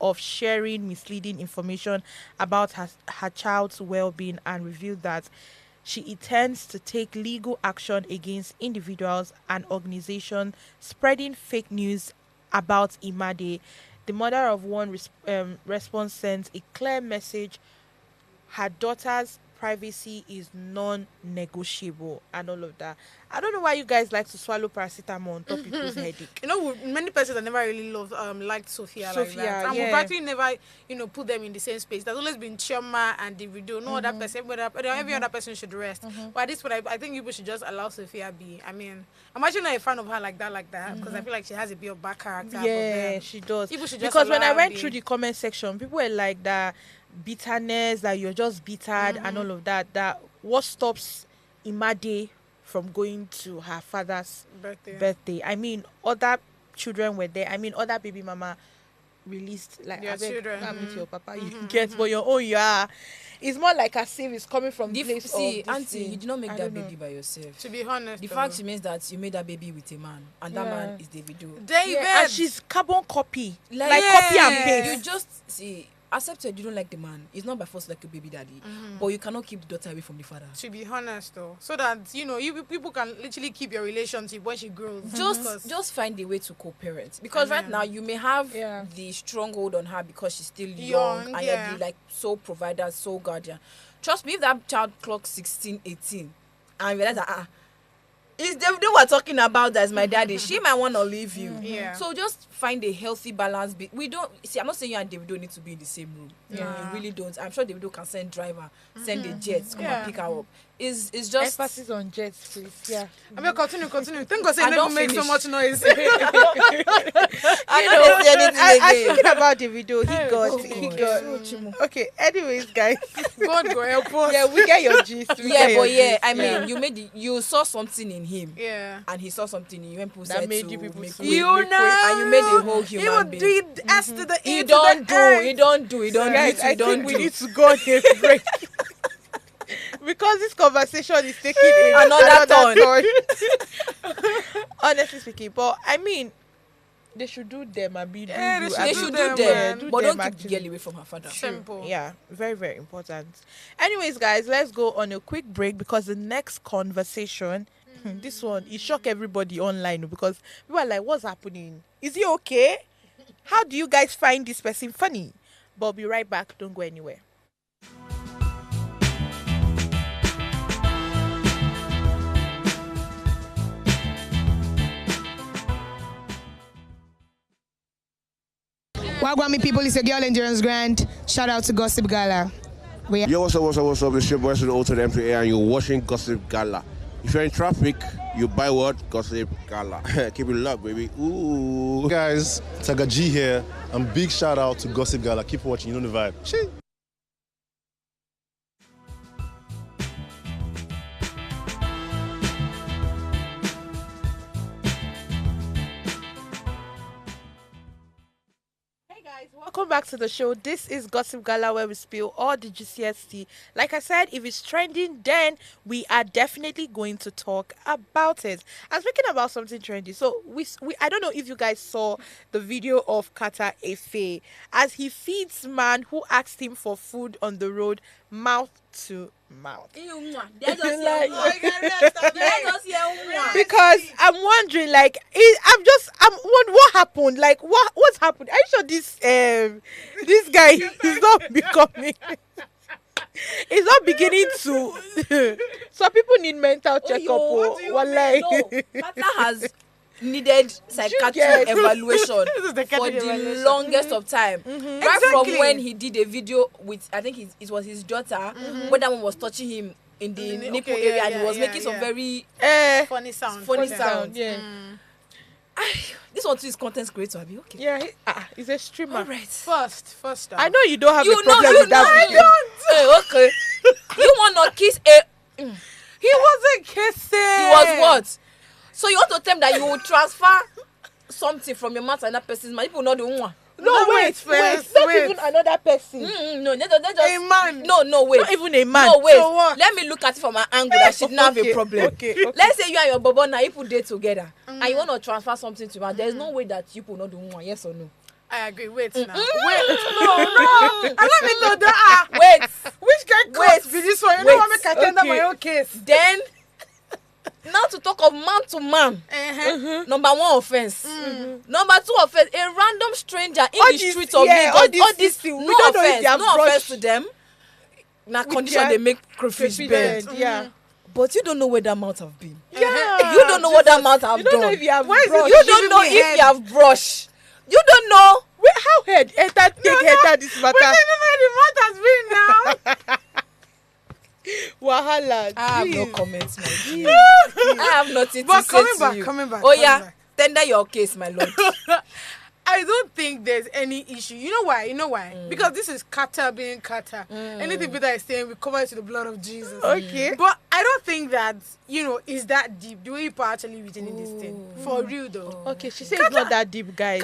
of sharing misleading information about her child's well-being and revealed that she intends to take legal action against individuals and organizations spreading fake news about Imade. The mother of one response sent a clear message. Her daughter's privacy is non-negotiable and all of that. I don't know why you guys like to swallow paracetamol on top people's headache. You know, many persons that never really liked Sophia like that. And we've actually never, put them in the same space. There's always been Chioma and Davido. No other person, every other person should rest. But at this point, I think people should just allow Sophia be. I mean, I'm actually not a fan of her like that, because I feel like she has a bit of bad character. Yeah, she does. People should just because when I went through the comment section, people were like that bitterness, that you're just bittered and all of that. That what stops Imade from going to her father's birthday. I mean, other children were there. I mean, other baby mama released like their children. Come with your papa, you get, but your own you are. It's more like as if it's coming from the place see, of auntie, you did not make that baby by yourself. To be honest, the fact means that you made that baby with a man, and that man is Davido. David, and she's carbon copy, like copy and paste. You just see. Accepted you don't like the man. It's not by force like a baby daddy, but you cannot keep the daughter away from the father. To be honest, though, so that you people can literally keep your relationship when she grows. Just find a way to co-parent, because right now you may have the stronghold on her because she's still young and you're the like sole provider, sole guardian. Trust me, if that child clocks 16, 18, and realize that is Davido we're talking about that is my daddy, she might want to leave you. So just find a healthy balance. We don't see. I'm not saying you and Davido need to be in the same room. You really don't. I'm sure Davido can send driver, send a jet, come and pick her up. It's just emphasis on jets, please. Yeah. I mean, continue. Thank God, say never make so much noise. I don't see anything I thinking about Davido. He got. Okay. Anyways, guys, God go help us. Yeah, we get your gist. I mean, you saw something in him. Yeah. And he saw something in you. When people that said made to you people make see. and you made a whole human being. He would do S to the E He to don't the N. do. He don't do. Guys, I don't think we do. need to go on a break. Because this conversation is taking another turn. Honestly speaking, but I mean, they should do them and be they should do them, but don't keep the girl away from her father. Simple. Yeah, very, very important. Anyways, guys, let's go on a quick break because the next conversation, this one, it shocked everybody online because we were like, what's happening? Is he okay? How do you guys find this person funny? But I'll be right back. Don't go anywhere. Wagwami people, it's your girl Endurance Grant. Shout out to Gossip Gala. Yo, what's up? It's your boy to the Ultra MPA and you're watching Gossip Gala. If you're in traffic, you buy what? Gossip Gala. Keep it locked, baby. Ooh. Guys, Taga G here, and big shout out to Gossip Gala. Keep watching, you know the vibe. Chee. Welcome back to the show. This is Gossip Gala, where we spill all the juiciest tea. Like I said, if it's trending, then we are definitely going to talk about it. I'm speaking about something trendy. So we I don't know if you guys saw the video of Kata Efe as he feeds man who asked him for food on the road, mouth to mouth. Because I'm wondering, like, what happened? Like, what's happened? Are you sure this guy is not becoming? It's not beginning to. Some people need mental checkup. No, Kata has needed psychiatric evaluation for the longest of time. Right from when he did a video with, I think it was his daughter, when that one was touching him in the nipple area and he was making some very funny sound. Yeah. This one too is content creator, Abi. Okay. Yeah, he's a streamer. All right. First. I know you don't have a problem with that video. Hey, okay. You want to kiss a? He wasn't kissing. He was what? So you want to tell them that you will transfer something from your mouth to another person's mouth? People know the one. No, wait. Not even another person. No, they just a man. No, wait. Not even a man. No, wait. So what? Let me look at it from an angle that should not have a problem. Okay. Let's say you and your bobo now, you put date together, and you want to transfer something to man. There's no way that you will not do one. Yes or no? I agree. Wait now. Wait. No. Allow me to do Wait. Which kind of case be this one? You know what make I tender my own case. Then, now to talk of man to man. Number one offense. Number two offense. A random stranger in the streets of Lagos. All this. No offense to them. na With condition their they make crayfish bend. Yeah. But you don't know where that mouth have been. Yeah. You don't know what that mouth have You don't know done. if you have Why is it brushed. You don't know if you have brushed. You don't know. Wait, how head enter this matter? Wait, the mouth has been now. Wahala. I have no jeez. comments, my dear. I have nothing But to say to you. coming back. Oh yeah, tender your case, my lord. I don't think there's any issue. You know why? Because this is kata being kata. Anything Peter is saying, we cover it to the blood of Jesus. Okay. But I don't think that, is that deep. The way you are actually reasoning this thing. For real, though. Okay, she said it's not that deep, guys.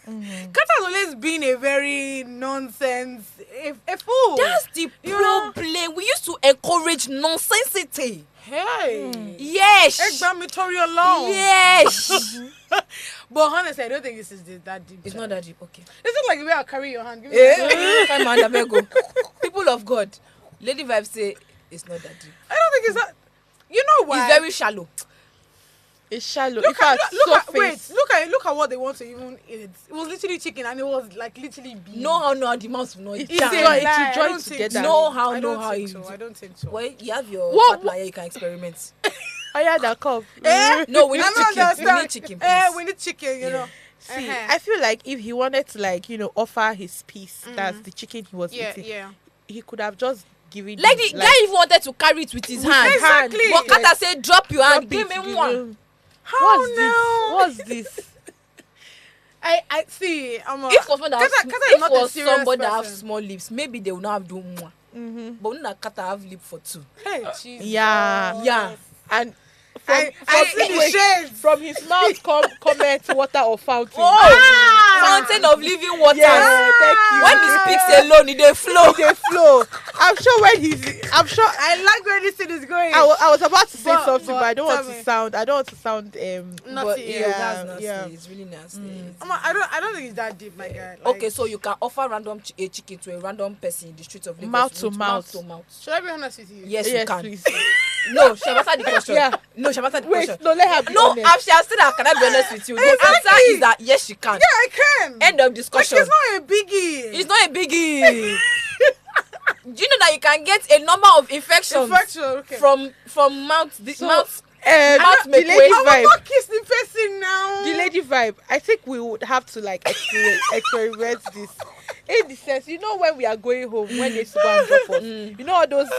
Kata has always been a very nonsense, a fool. That's the You know? problem. We used to encourage nonsensity. Hey. Yes. Examatory alone. Yes. But honestly, I don't think this is that deep. It's not that deep. Okay. It's not like the way I carry your hand. Give me that. Fine, man, I go. People of God, Lady Vibe say it's not that deep. I don't think it's that. You know why? It's very shallow. It's shallow. Look In fact, at surface. look at what they want to even eat. It was literally chicken and it was like literally beef. No, the mouth will not eat. It's a joy- lie. it's I joined don't think together. so. No how, I no don't how think you so. do. I don't think so. Well, you have your What- partner here, you can experiment. Oh yeah, that cup. No, we need I don't chicken. We understand. need chicken, please. We need chicken, you know. See, Uh-huh. I feel like if he wanted to, offer his piece, that's the chicken he was eating, Yeah. he could have just given Like it, the guy even wanted to carry it with his hand. Exactly. But Kata said, drop your hand, Drop give it, me give one. him. How What's now? What's this? I see. If was somebody Kata that is not a was serious somebody that have person. small lips, maybe they will not have done one. But when that Kata have lip for two. Hey, Jesus. Yeah. Yeah. And I see the shades. from his mouth comment water or fountain. Oh, fountain of living water. Yeah, thank you. When he speaks alone, they flow. They flow. I'm sure I like where this thing is going. I was about to say But- something, but I don't tell want me. to sound. I don't want to sound. Naughty. But Yeah, that's nasty. yeah. It's really nasty. I don't think it's that deep, my guy. Like, Okay, so you can offer random a chicken to a random person in the streets of Lagos. Mouth to with mouth. to mouth. should I be honest with you? Yes, you Yes, can. please. No, she have answered the question. Yeah. No, she have answered the Wait, question. no, let her be No, honest. she has said that. Can I be honest with you? The Exactly. answer is that yes, she can. Yeah, I can. End of Like, discussion. it's not a biggie. It's not a biggie. Do you know that you can get a number of infections okay. from mouth? So, Mouth. the Mouth make lady way. I will vibe. not kiss the person now. The lady vibe. I think we would have to experiment this. In the sense, when we are going home, when they go and drop us, all those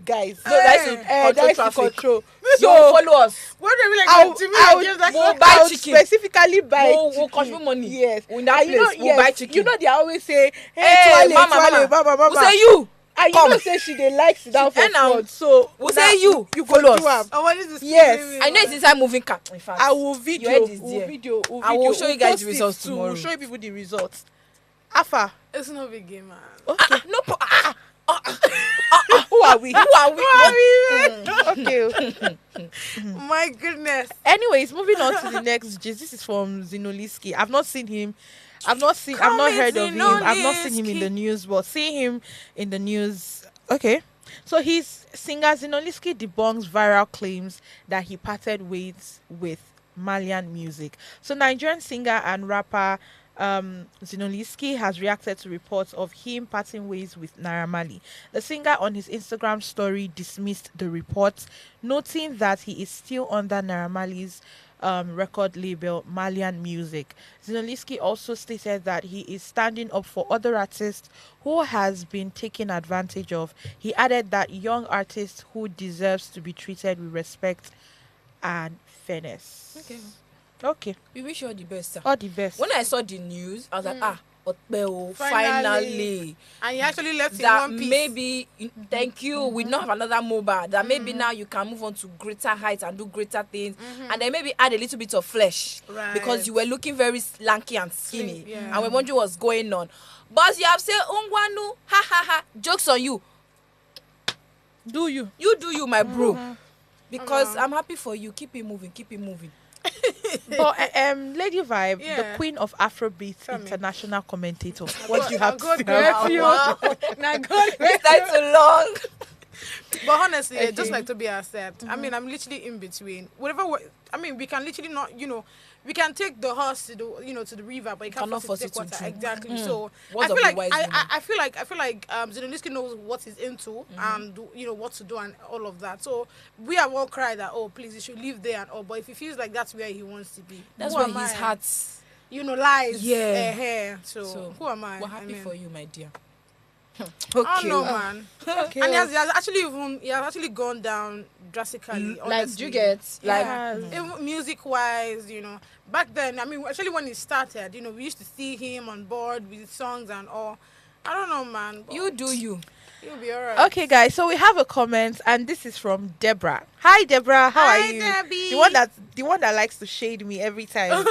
guys. No, that's to that control is to traffic. control. You So follow us. What do you like I'll- to me? I'll- I give that we'll shot. buy I would chicken. specifically buy We'll chicken. contribute money. Yes. In that And place, we'll buy chicken. They always say, Hey, Tuale, mama, Tuale, mama. mama. We'll say you. And come. say she they like sit down for And now, front. So we'll now say you. You Follow go do us. am. I want you to Yes. see me. I know it's inside moving car. In fact, I will video. Your head is We'll there. video. I will show you guys post the it results too. tomorrow. We'll show you people the results. Afa. It's not a big game, man. Okay. No. Who are we? Who are we? Okay. My goodness. Anyways, moving on to the next gist. This is from Zinoliski. I've not seen him. I've not heard of him. I've not seen him in the news, but seeing him in the news. Okay. So his singer Zinoliski debunks viral claims that he parted ways with Malian music. So Nigerian singer and rapper Zinoliski has reacted to reports of him parting ways with Naira Marley. The singer on his Instagram story dismissed the reports, noting that he is still under Naira Marley's record label Malian Music. Zinoliski also stated that he is standing up for other artists who has been taken advantage of. He added that young artists who deserves to be treated with respect and fairness. Okay. We wish you all the best, sir. All the best. When I saw the news, I was like, finally. And you actually left in That one piece. maybe, thank you, we don't have another mobile. That maybe now you can move on to greater heights and do greater things. And then maybe add a little bit of flesh. Right. Because you were looking very lanky and skinny. Yeah. And we're wondering what's going on. But you have said, Ungwanu, ha ha ha, jokes on you. do you? You do you, my bro. Because I'm happy for you. Keep it moving, keep it moving. But Lady Vibe, the Yeah. queen of Afrobeat, Tell me. international commentator. What do you have to God say? bless you. Wow. Now God bless That's too long. But honestly, Okay. just like Tobias said, I mean, I'm literally in between. I mean, we can literally not, we can take the horse to the, to the river, but you can't Cannot force it to force take it to water. drink. Exactly. So Words I of feel a like wise woman. I feel like Zelensky knows what he's into and what to do and all of that. So we have all cried that, oh, please, he should live there and all. But if he feels like that's where he wants to be, That's who where am his I? heart's. Lies. Yeah. So who am I? We're happy I mean, for you, my dear. I don't know, man. Okay. And he has actually gone down drastically. Like, do honestly. you get like? Yeah. Even music-wise, back then, I mean, actually when he started, we used to see him on board with songs and all. I don't know, man. You do you. You'll be alright. Okay, guys. So we have a comment, and this is from Deborah. Hi, Deborah. How Hi, are you? Debbie. The one that likes to shade me every time.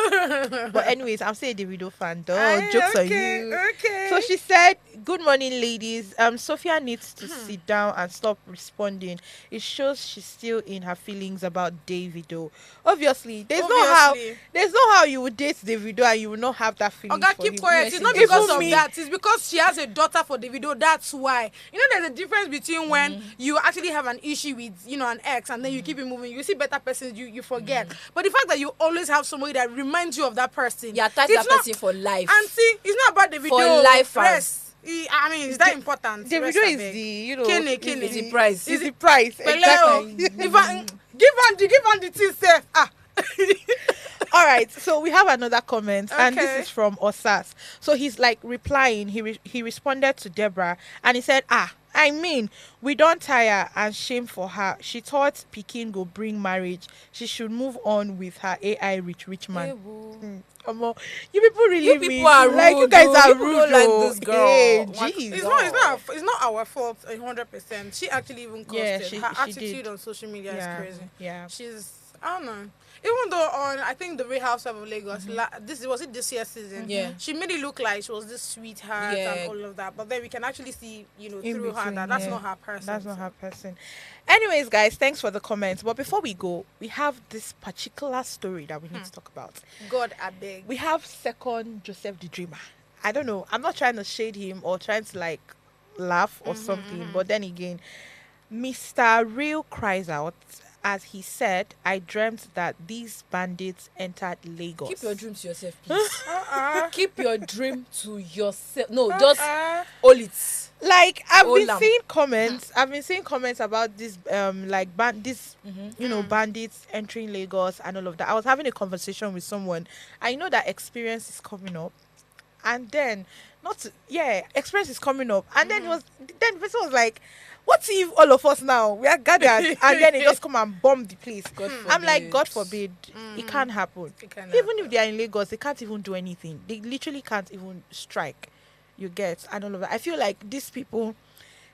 But anyways, I'm still a Davido fan. Though Aye, jokes on okay, you. okay. So she said, "Good morning, ladies. Sophia needs to sit down and stop responding. It shows she's still in her feelings about Davido. Obviously, there's no how you would date Davido and you will not have that feeling. Oga, for keep him. quiet. Yes, It's not even because of me. that. It's because she has a daughter for Davido. That's why. There's a difference between when you actually have an issue with, an ex and then you keep it moving. You see better persons, you forget. But the fact that you always have somebody that reminds you of that person. You're attached to that person for life. And see, it's not about Davido. For life, Rest. I mean, it's that important. Davido Rest, is abeg. the Kene. It's the price. Is the price Pele, exactly. give on the thing safe. All right, so we have another comment, and Okay. this is from Osas. So he's like replying. He responded to Deborah, and he said, I mean, we don't tire and shame for her. She thought Pekin go bring marriage. She should move on with her AI rich man. You people really You people mean, are like you rude, guys oh. are You people rude. don't like Oh. this girl. Hey, What- jeez. It's not our fault 100%. She actually even caused Yeah, it. she Her attitude did. on social media Yeah, is crazy. yeah. I don't know. Even though I think the Real Housewives of Lagos, this year's season. Yeah. She made it look like she was this sweetheart Yeah. and all of that. But then we can actually see, In through her between, that that's yeah. not her person. That's not so. her person. Anyways, guys, thanks for the comments. But before we go, we have this particular story that we need to talk about. God, I beg. We have second Joseph the Dreamer. I don't know. I'm not trying to shade him or trying to like laugh or something. But then again, Mr. Real cries out as he said, I dreamt that these bandits entered Lagos. Keep your dream to yourself, please. Keep your dream to yourself. No, just hold it. Like I've Oh, been lamb. seeing comments. I've been seeing comments about this bandits entering Lagos and all of that. I was having a conversation with someone. I know that experience is coming up, and then experience is coming up, and then the person was like, what if all of us now we are gathered and then they just come and bomb the place? God I'm like, forbid. God forbid, it can't happen. It can Even happen. if they are in Lagos, they can't even do anything. They literally can't even strike. You get, and all of that. I feel like these people,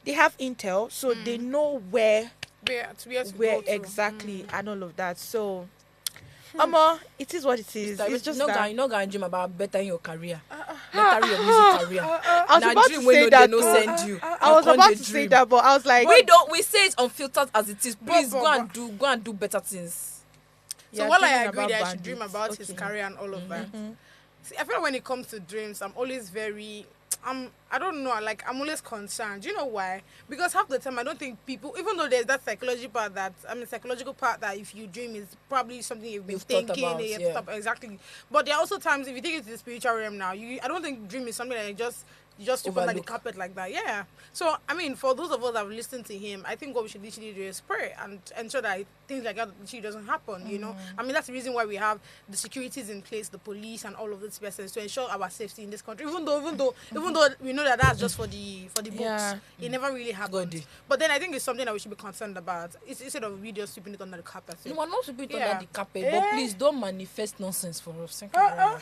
they have intel, so they know where Where to go to. exactly and all of that. So, it is what it is. It's just that. you're not gonna dream about bettering your career, bettering your music career. I was Now about dream to when say no- that. they no too. send you. I was You about can't to say dream. that, but I was like, We say it unfiltered as it is. Please But- go and do better things. you're So while I dreaming agree about that I should dream bandits. about his Okay. career and all of that, see, I feel like when it comes to dreams, I'm always very, I don't know, like I'm always concerned. Do you know why? Because half the time I don't think people, even though there's that psychological part that if you dream is probably something you've been You've thought thinking, about, yeah. stuff exactly. But there are also times if you take it to the spiritual realm now, I don't think dream is something that you just sweep under the Overlook. carpet like that. Yeah. So I mean, for those of us that have listened to him, I think what we should literally do is pray and ensure that things like that literally doesn't happen. You know, I mean that's the reason why we have the securities in place, the police and all of these persons to ensure our safety in this country. Even though we know that that's just for the books, Yeah. it never really happened. God. But then I think it's something that we should be concerned about. It's instead of we just sweeping it under the carpet. No, we're not to put it Yeah. under the carpet, Eh? but please don't manifest nonsense for us. Thank you very much.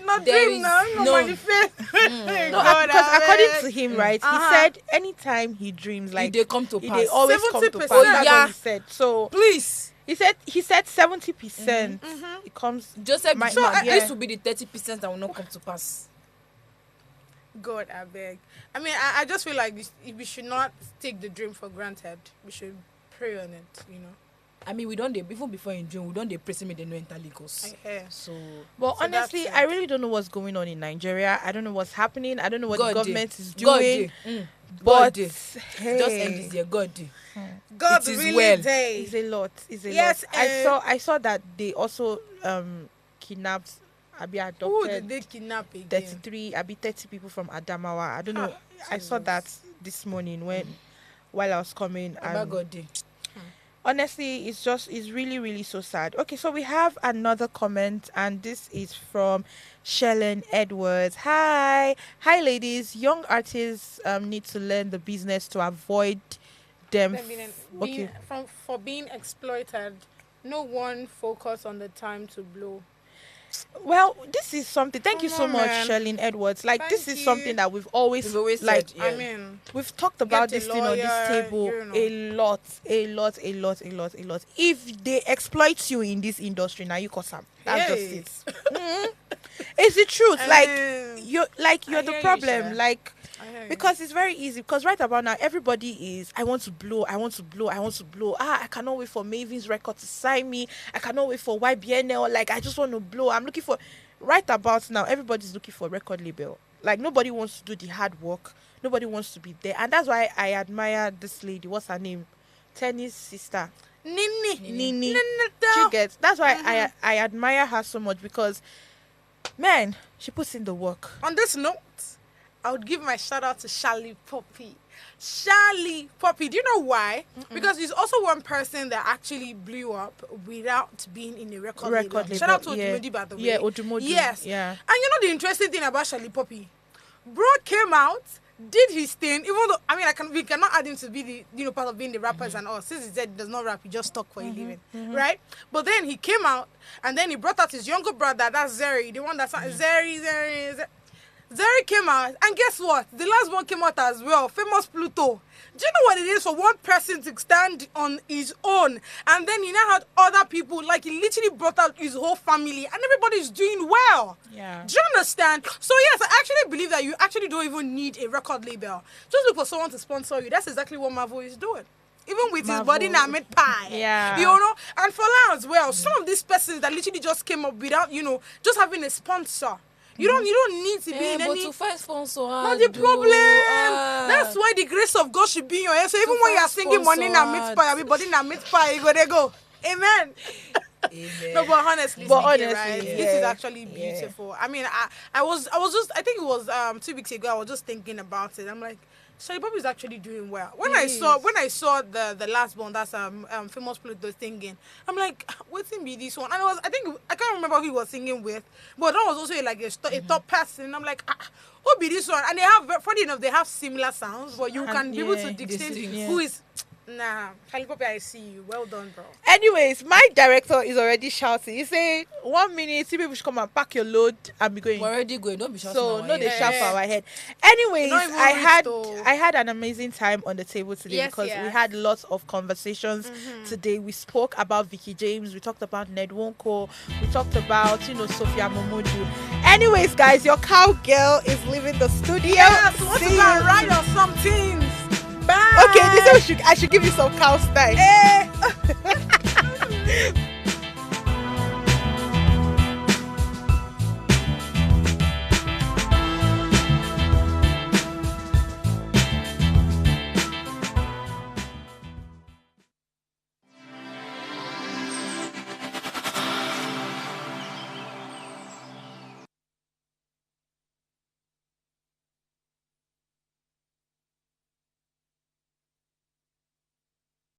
Not There dream is now, no- no manifest. No, because according to him, right, he said anytime he dreams, like they come to they pass. always come to pass. 70%. That's Yeah. what he said. So Please, he said 70%. It comes. Joseph, My- so yeah. this will be the 30% that will not come to pass. God, I beg. I mean, I just feel like we should not take the dream for granted. We should pray on it, you know. I mean, we don't even before in June, we don't press me they no enter Lagos. I hear. So Well, So honestly, that's I it. really don't know what's going on in Nigeria. I don't know what's happening. I don't know what God the dey. government is God doing. dey. But dey. hey, Just end this year. God dey. God It is really well. day. it's a lot. It's a Yes, lot. I saw that they also kidnapped, Who adopted did they kidnap again? 30 people from Adamawa. I don't know. I saw Jesus. that this morning while I was coming. Baba And God dey. honestly, it's really, really so sad. Okay, so we have another comment, and this is from Shellen Edwards. Hi, ladies. Young artists need to learn the business to avoid them. Okay. For being exploited. No one focus on the time to blow. Well, this is something. Thank you Come so on, much, man. Shirley Edwards. Like, this Thank is you. something that we've always Said, yeah. I mean, we've talked about Get a this thing on this lawyer, table you know. a lot. If they exploit you in this industry, now you cause them. That's just it. It's the truth. Like you're I the hear you, problem. Sha. Like, I hear you. because it's very easy. Because right about now, everybody is, I want to blow. I cannot wait for Maven's record to sign me. I cannot wait for YBNL. Like, I just want to blow. I'm looking for, right about now, everybody's looking for a record label. Like, nobody wants to do the hard work. Nobody wants to be there. And that's why I admire this lady. What's her name? Tenny's sister. Nini. She gets. That's why I admire her so much, because, man, she puts in the work. On this note, I would give my shout out to Charlie Poppy. Charlie Poppy. Do you know why? Because he's also one person that actually blew up without being in a record label. Shout out to Odumodi, by the way. Yeah, Odumodi. Yes. Yeah. And you know the interesting thing about Charlie Poppy? Bro came out, did his thing, even though, I mean, we cannot add him to be the, part of being the rappers and all. Since he said he does not rap, he just talk for a living, right? But then he came out, and then he brought out his younger brother, that's Zeri, the one that's Zeri came out, and guess what? The last one came out as well, Famous Pluto. Do you know what it is for one person to stand on his own, and then he now had other people, like, he literally brought out his whole family, and everybody's doing well. Yeah. Do you understand? So yes, I actually believe that you actually don't even need a record label. Just look for someone to sponsor you. That's exactly what Marvel is doing. Even with his body now made pie. Yeah. You know? And for now as well, some of these persons that literally just came up without, just having a sponsor. You don't need to be in but any. to find sponsor, Not the problem. That's why the grace of God should be in your head. So even when you are singing money na meat pie, everybody na meat pie, you go there go. Amen. Amen. No, but honestly, right? yeah. This is actually beautiful. I mean, I was just, I think it was 2 weeks ago. I was just thinking about it. I'm like, Charlie Poppy is actually doing well. When I saw the last one, that's Famous Pluto singing, I'm like, what's in be this one? And I can't remember who he was singing with, but that was also like a top person. I'm like, who be this one? And they have, funny enough, they have similar sounds, but you can be able to distinguish who is. Nah, Charlie Poppy, I see you. Well done, bro. Anyways, my director is already shouting. He say, 1 minute, see people should come and pack your load and be going. We're already going. Don't be shouting. So no, they head. shout for our head. Anyways, Not even I had an amazing time on the table today, Yes, because we yes. had lots of conversations today. We spoke about Veekee James. We talked about Ned Wonko. We talked about Sophia Momodu. Anyways, guys, your cowgirl is leaving the studio. Yes, want to See go and you. ride on some things. Bye. Okay, I should give you some cow style.